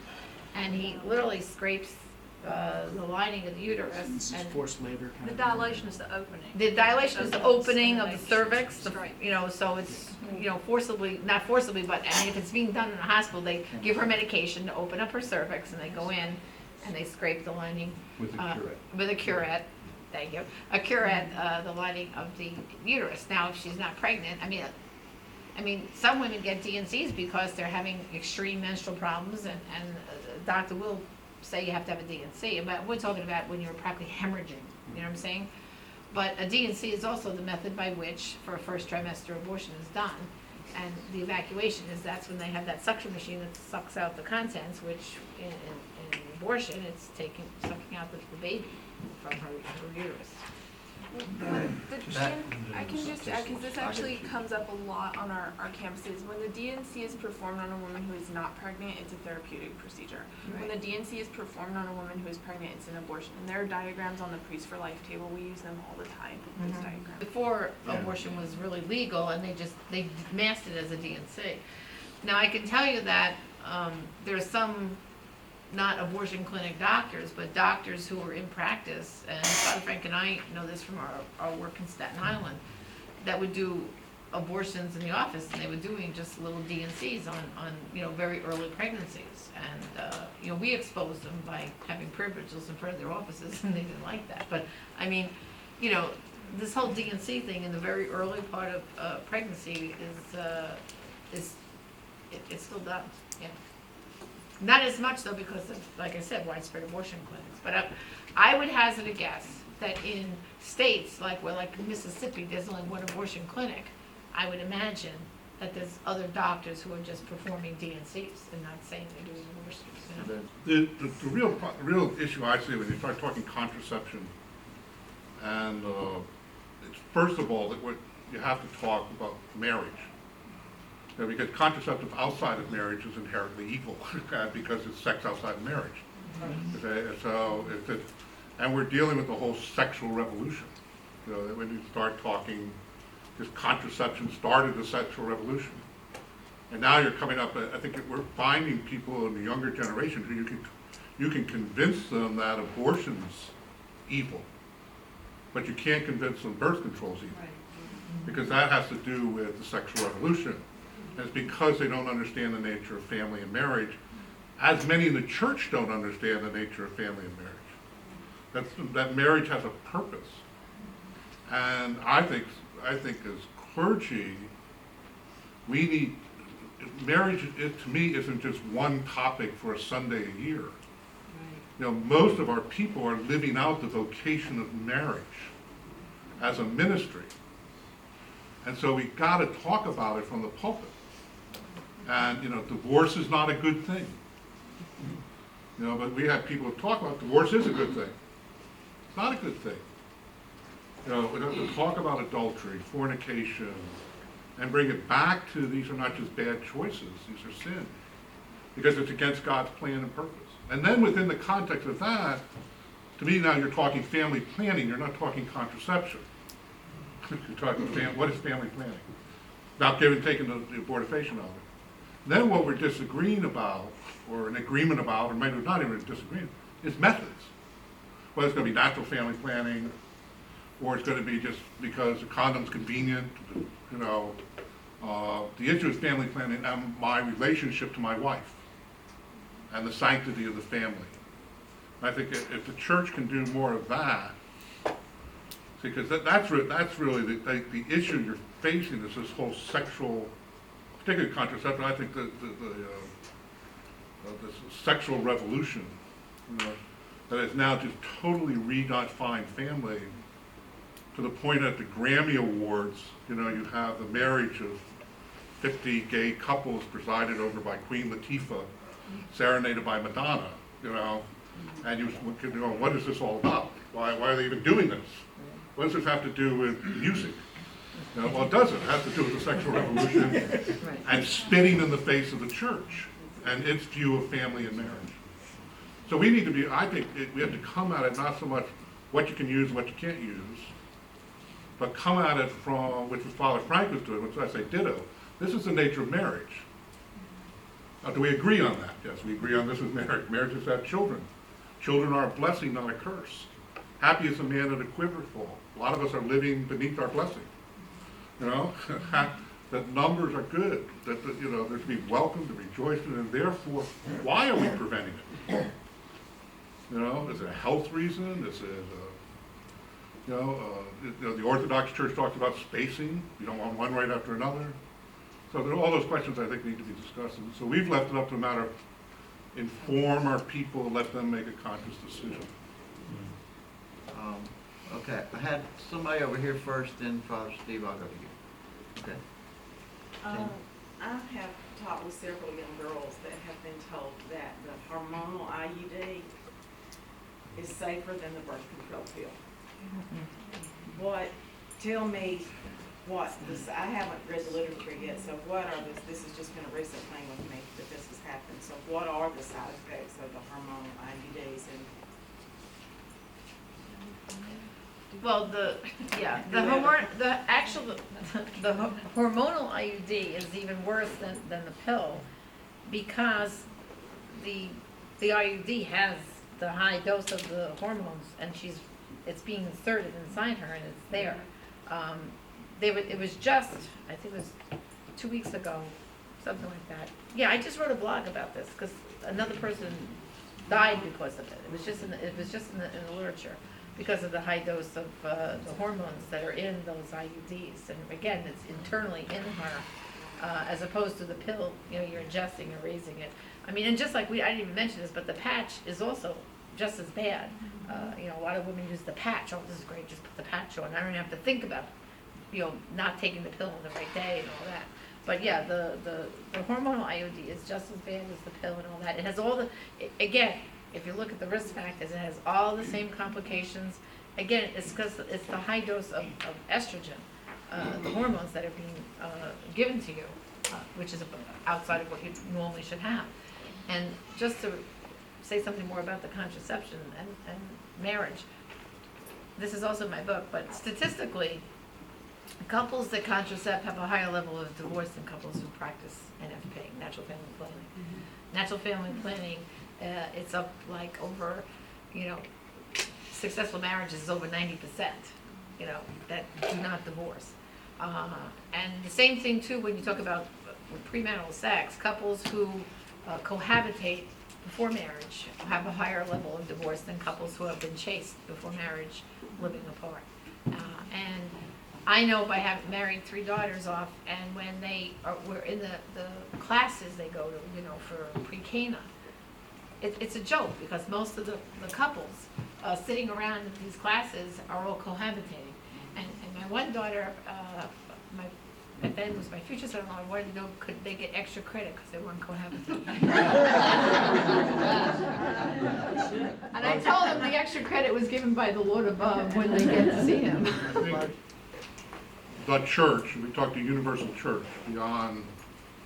and he literally scrapes the lining of the uterus. This is And forced labor kind The of. dilation is the opening. the dilation is the opening of the cervix, Right. so it's, forcibly, not forcibly, but if it's being done in a hospital, they give her medication to open up her cervix, and they go in and they scrape the lining With the curette. with a curette. thank you, a cure at the lining of the uterus. Now, if she's not pregnant, I mean, some women get DNCs because they're having extreme menstrual problems, and a doctor will say you have to have a DNC, but we're talking about when you're practically hemorrhaging, you know what I'm saying? But a DNC is also the method by which, for a first trimester abortion is done, and the evacuation is, that's when they have that suction machine that sucks out the contents, which in abortion, it's sucking out the baby from her uterus. I can just add, because this actually comes up a lot on our campuses. When the DNC is performed on a woman who is not pregnant, it's a therapeutic procedure. When the DNC is performed on a woman who is pregnant, it's an abortion. And there are diagrams on the Priest for Life table. We use them all the time, those diagrams. Before abortion was really legal, and they masked it as a DNC. Now, I can tell you that there are some not abortion clinic doctors, but doctors who are in practice, and Father Frank and I know this from our work in Staten Island, that would do abortions in the office, and they were doing just little DNCs on very early pregnancies. And we exposed them by having privileges in front of their offices, and they didn't like that. But I mean, this whole DNC thing in the very early part of pregnancy is still done. Yeah. Not as much though, because of, like I said, widespread abortion clinics. But I would hazard a guess that in states like Mississippi, there's only one abortion clinic. I would imagine that there's other doctors who are just performing DNCs and not saying they're doing abortions. The real issue I see when you start talking contraception, and it's first of all that you have to talk about marriage. Because contraceptive outside of marriage is inherently evil because it's sex outside of marriage. Okay, so and we're dealing with the whole sexual revolution. When you start talking, this contraception started the sexual revolution, and now you're coming up. I think we're finding people in the younger generation who you can convince them that abortion's evil, but you can't convince them birth control's evil, because that has to do with the sexual revolution. And it's because they don't understand the nature of family and marriage, as many in the church don't understand the nature of family and marriage. That marriage has a purpose. And I think as clergy, we need, marriage, to me, isn't just one topic for a Sunday a year. Most of our people are living out the vocation of marriage as a ministry. And so we got to talk about it from the pulpit. And, divorce is not a good thing. But we have people who talk about divorce is a good thing. It's not a good thing. We have to talk about adultery, fornication, and bring it back to these are not just bad choices, these are sin. Because it's against God's plan and purpose. And then within the context of that, to me now you're talking family planning, you're not talking contraception. You're talking what is family planning? Without taking the abortifacient of it. Then what we're disagreeing about, or in agreement about, or maybe not even disagreeing, is methods. Whether it's going to be natural family planning, or it's going to be just because the condom's convenient, the issue is family planning and my relationship to my wife, and the sanctity of the family. And I think if the church can do more of that, because that's really the issue you're facing is this whole sexual, particularly contraception. I think the sexual revolution that has now just totally redefined family to the point at the Grammy Awards, you have the marriage of 50 gay couples presided over by Queen Latifah, serenaded by Madonna, and you go, what is this all about? Why are they even doing this? What does this have to do with music? Well, it doesn't. It has to do with the sexual revolution and spitting in the face of the church and its view of family and marriage. So we need to be, I think we have to come at it not so much what you can use and what you can't use, but come at it from, which Father Frank was doing, which I say ditto. This is the nature of marriage. Now, do we agree on that? Yes, we agree on this is marriage. Marriage is to have children. Children are a blessing, not a curse. Happy is a man that a quiver full. A lot of us are living beneath our blessing. That numbers are good, that they're to be welcomed, to rejoice in, and therefore, why are we preventing it? Is it a health reason? Is it The Orthodox Church talks about spacing, you don't want one right after another. So there are all those questions I think need to be discussed. And so we've left it up to a matter of inform our people, let them make a conscious decision. Okay, I had somebody over here first, then Father Steve, I'll go to you. Okay. I have talked with several young girls that have been told that the hormonal IUD is safer than the birth control pill. Tell me what this, I haven't read the literature yet, so what are this has just been a recent thing with me that this has happened, so what are the side effects of the hormonal IUDs and Well, the hormonal IUD is even worse than the pill, because the IUD has the high dose of the hormones, and it's being inserted inside her, and it's there. It was just, I think it was 2 weeks ago, something like that. Yeah, I just wrote a blog about this, because another person died because of it. It was just in the literature, because of the high dose of the hormones that are in those IUDs. And again, it's internally in her, as opposed to the pill, you're ingesting or raising it. I mean, and just like I didn't even mention this, but the patch is also just as bad. A lot of women use the patch. Oh, this is great, just put the patch on. I don't even have to think about, not taking the pill on the right day and all that. But yeah, the hormonal IUD is just as bad as the pill and all that. It has all again, if you look at the risk factors, it has all the same complications. Again, it's because it's the high dose of estrogen, the hormones that are being given to you, which is outside of what you normally should have. And just to say something more about the contraception and marriage, this is also my book, but statistically, couples that contracept have a higher level of divorce than couples who practice NFP, natural family planning. Natural family planning, it's up like over, successful marriages is over 90%, that do not divorce. And the same thing too when you talk about premarital sex, couples who cohabitate before marriage have a higher level of divorce than couples who have been chaste before marriage, living apart. And I know by having married 3 daughters off, and when were in the classes they go to, for pre-Cana, it's a joke, because most of the couples sitting around in these classes are all cohabitating. And my one daughter, and then was my future son-in-law, I wanted to know, could they get extra credit because they weren't cohabitating? And I told them the extra credit was given by the Lord above when they get to see him. The church, we talked to Universal Church, beyond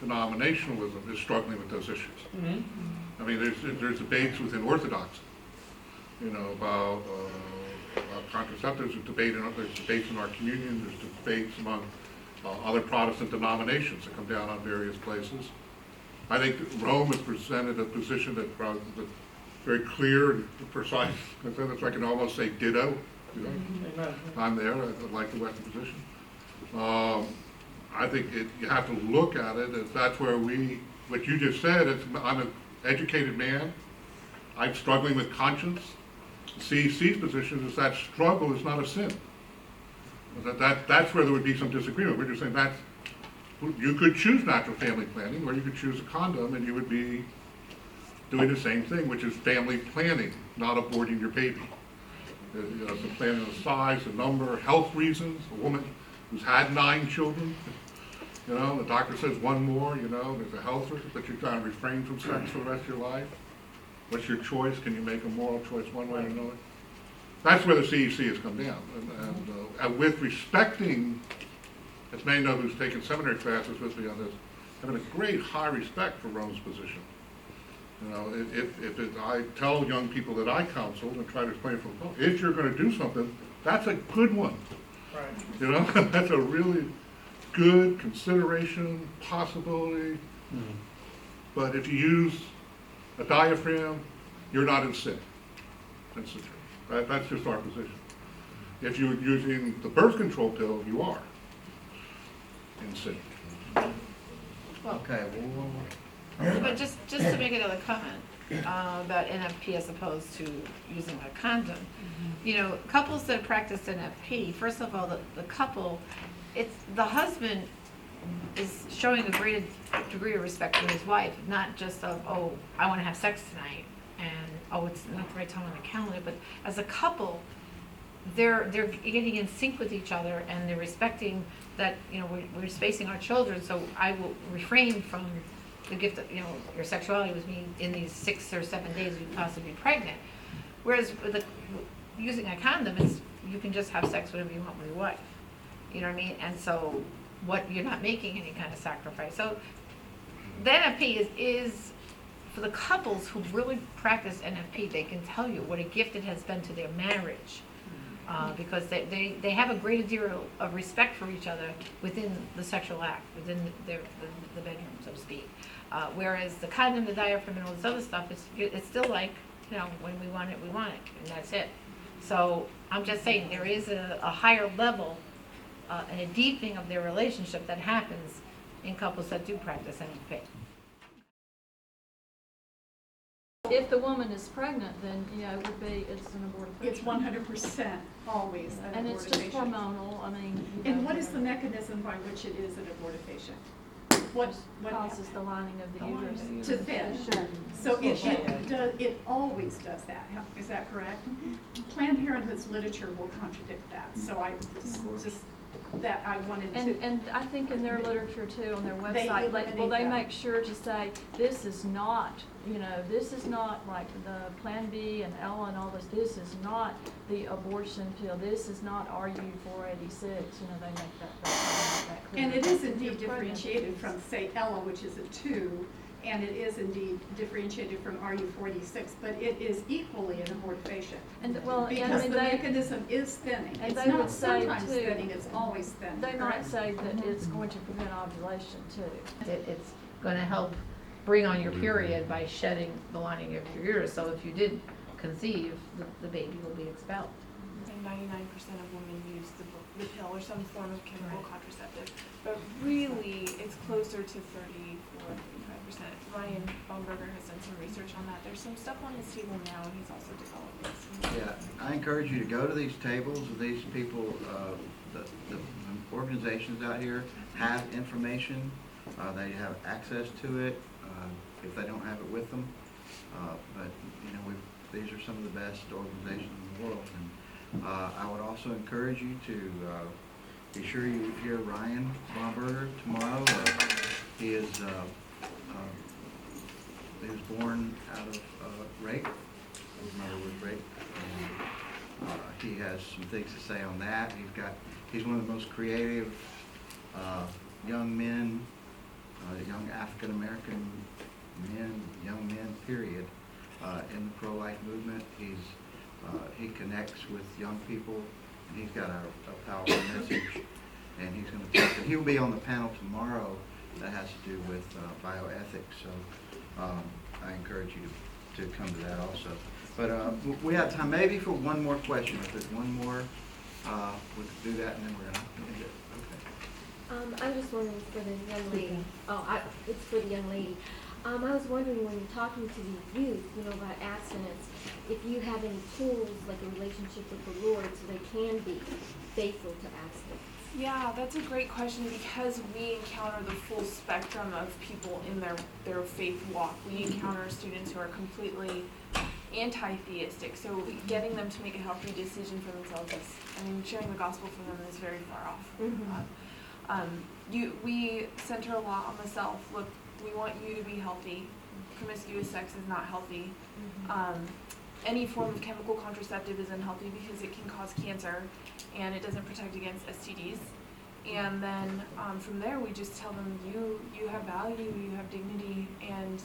denominationalism, is struggling with those issues. I mean, there's debates within Orthodoxy, about contraceptives. There's debates in our communion. There's debates among other Protestant denominations that come down on various places. I think that Rome has presented a position that's very clear and precise. If I can almost say ditto. I'm there. I like the Western position. I think you have to look at it as that's where what you just said, I'm an educated man, I'm struggling with conscience. CEC's position is that struggle is not a sin. That's where there would be some disagreement. We're just saying you could choose natural family planning, or you could choose a condom, and you would be doing the same thing, which is family planning, not aborting your baby. So planning the size, the number, health reasons. A woman who's had 9 children, the doctor says 1 more, there's a health risk, but you're trying to refrain from sex for the rest of your life. What's your choice? Can you make a moral choice one way or another? That's where the CEC has come down. And with respecting, as many know who's taken seminary classes with me on this, having a great high respect for Rome's position. I tell young people that I counsel and try to explain from home, if you're going to do something, that's a good one. Right. That's a really good consideration, possibility. But if you use a diaphragm, you're not in sin. That's the truth. That's just our position. If you're using the birth control pill, you are in sin. Okay, But just to make another comment about NFP as opposed to using a condom. You know, couples that practice NFP, first of all, the couple, it's the husband is showing a greater degree of respect for his wife, not just of, oh, I want to have sex tonight, and oh, it's not the right time on the calendar, but as a couple, they're getting in sync with each other, and they're respecting that, you know, we're spacing our children, so I will refrain from the gift of, you know, your sexuality with me in these 6 or 7 days you possibly be pregnant. Whereas with using a condom, it's, you can just have sex whenever you want with your wife. You know what I mean? And so you're not making any kind of sacrifice. So the NFP is for the couples who really practice NFP, they can tell you what a gift it has been to their marriage. Because they have a greater deal of respect for each other within the sexual act, within the bedroom, so to speak. Whereas the condom, the diaphragm, and all this other stuff, it's still like, you know, when we want it, and that's it. So I'm just saying there is a higher level and a deepening of their relationship that happens in couples that do practice NFP. If the woman is pregnant, then, yeah, it's an abortifacient. It's 100% always an And it's just abortifacient. hormonal, I mean. And what is the mechanism by which it is an abortifacient? What Causes the lining of the uterus. to thin? So it always does that, is that correct? Planned Parenthood's literature will contradict that, so I wanted to. And I think in their literature too, on their They website, eliminate they that. make sure to say, this is not, you know, this is not like the Plan B and Ella and all this is not the abortion pill, this is not RU 486, you know, they make that clear. And it is indeed If you're pregnant, differentiated it's- from, say, Ella, which is a 2, and it is indeed differentiated from RU46, but it is equally an abortifacient. And, well, and I Because mean, the they, mechanism is thinning. and It's they not would say, sometimes too, thinning, it's always thin. they might correct? say that it's going to prevent ovulation too. It's going to help bring on your period by shedding the lining of your uterus. So if you did conceive, the baby will be expelled. And 99% of women use the pill or some form of chemical Right. contraceptive, but really it's closer to 34-35%. Ryan Baumberger has done some research on that. There's some stuff on his table now, and he's also developing some. Yeah, I encourage you to go to these tables, these people, the organizations out here have information, they have access to it, if they don't have it with them. But, you know, these are some of the best organizations in the world. And I would also encourage you to be sure you hear Ryan Baumberger tomorrow. He was born out of rape. His mother was raped. And, he has some things to say on that. He's one of the most creative young men, young African American men, young men, period, in the pro-life movement. He connects with young people, and he's got a powerful message. And he's going to talk. He'll be on the panel tomorrow that has to do with bioethics. So I encourage you to come to that also. But we have time maybe for one more question. If there's one more, we could do that, and then we're going to end it. Okay. I was just wondering for the young lady. It's for the young lady. I was wondering when you're talking to the youth, you know, about abstinence, if you have any tools like a relationship with the Lord so they can be faithful to abstinence. Yeah, that's a great question because we encounter the full spectrum of people in their faith walk. We encounter students who are completely anti-theistic, so getting them to make a healthy decision for themselves sharing the gospel for them is very far off. Mm-hmm. We center a lot on the self. Look, we want you to be healthy. Promiscuous sex is not healthy. Mm-hmm. Any form of chemical contraceptive is unhealthy because it can cause cancer and it doesn't protect against STDs. And then from there, we just tell them you have value, you have dignity, and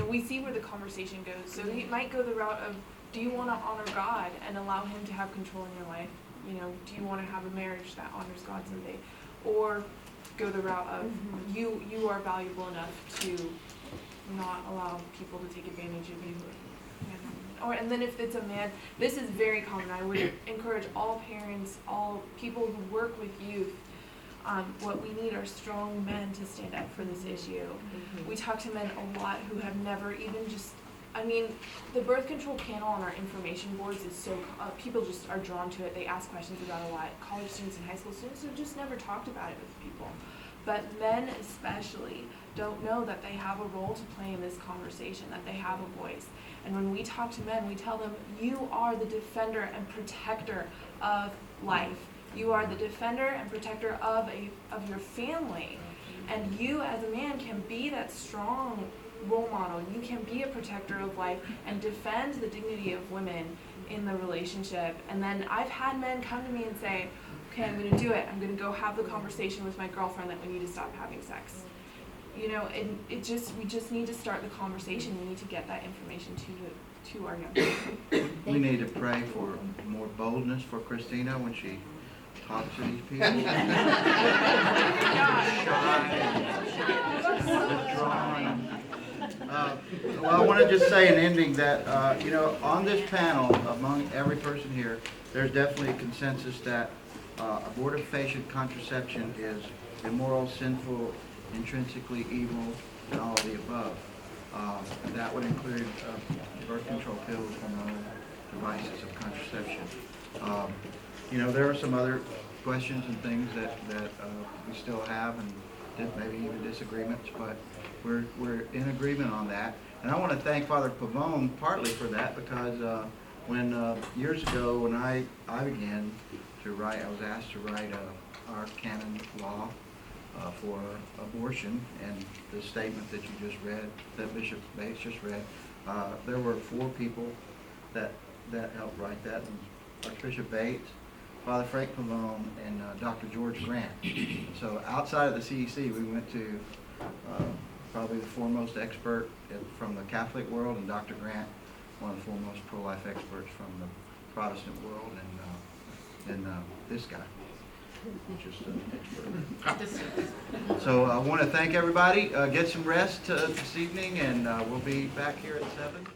we see where the conversation goes. So it might go the route of, do you want to honor God and allow Him to have control in your life? Do you want to have a marriage that honors God someday? Or go the route of you are valuable enough to not allow people to take advantage of you. And then if it's a man, this is very common. I would encourage all parents, all people who work with youth, what we need are strong men to stand up for this issue. We talk to men a lot who have never even just, I mean, the birth control panel on our information boards is so, people just are drawn to it. They ask questions about it a lot. College students and high school students have just never talked about it with people. But men especially don't know that they have a role to play in this conversation, that they have a voice. And when we talk to men, we tell them, you are the defender and protector of life. You are the defender and protector of your family. And you as a man can be that strong role model. You can be a protector of life and defend the dignity of women in the relationship. And then I've had men come to me and say, okay, I'm going to do it. I'm going to go have the conversation with my girlfriend that we need to stop having sex. You know, we just need to start the conversation. We need to get that information to our young people. We need to pray for more boldness for Christina when she talks to these people. Well, I want to just say in ending that, you know, on this panel, among every person here, there's definitely a consensus that abortifacient contraception is immoral, sinful, intrinsically evil, and all of the above. That would include birth control pills, hormonal devices of contraception. You know, there are some other questions and things that we still have, and maybe even disagreements, but we're in agreement on that. And I want to thank Father Pavone partly for that, because when years ago when I began to write, I was asked to write our canon law for abortion, and the statement that you just read, that Bishop Bates just read, there were 4 people that helped write that. Archbishop Bates, Father Frank Pavone, and Dr. George Grant. So outside of the CEC, we went to probably the foremost expert from the Catholic world, and Dr. Grant, one of the foremost pro-life experts from the Protestant world, and this guy, just an expert. So I want to thank everybody. Get some rest this evening, and we'll be back here at 7.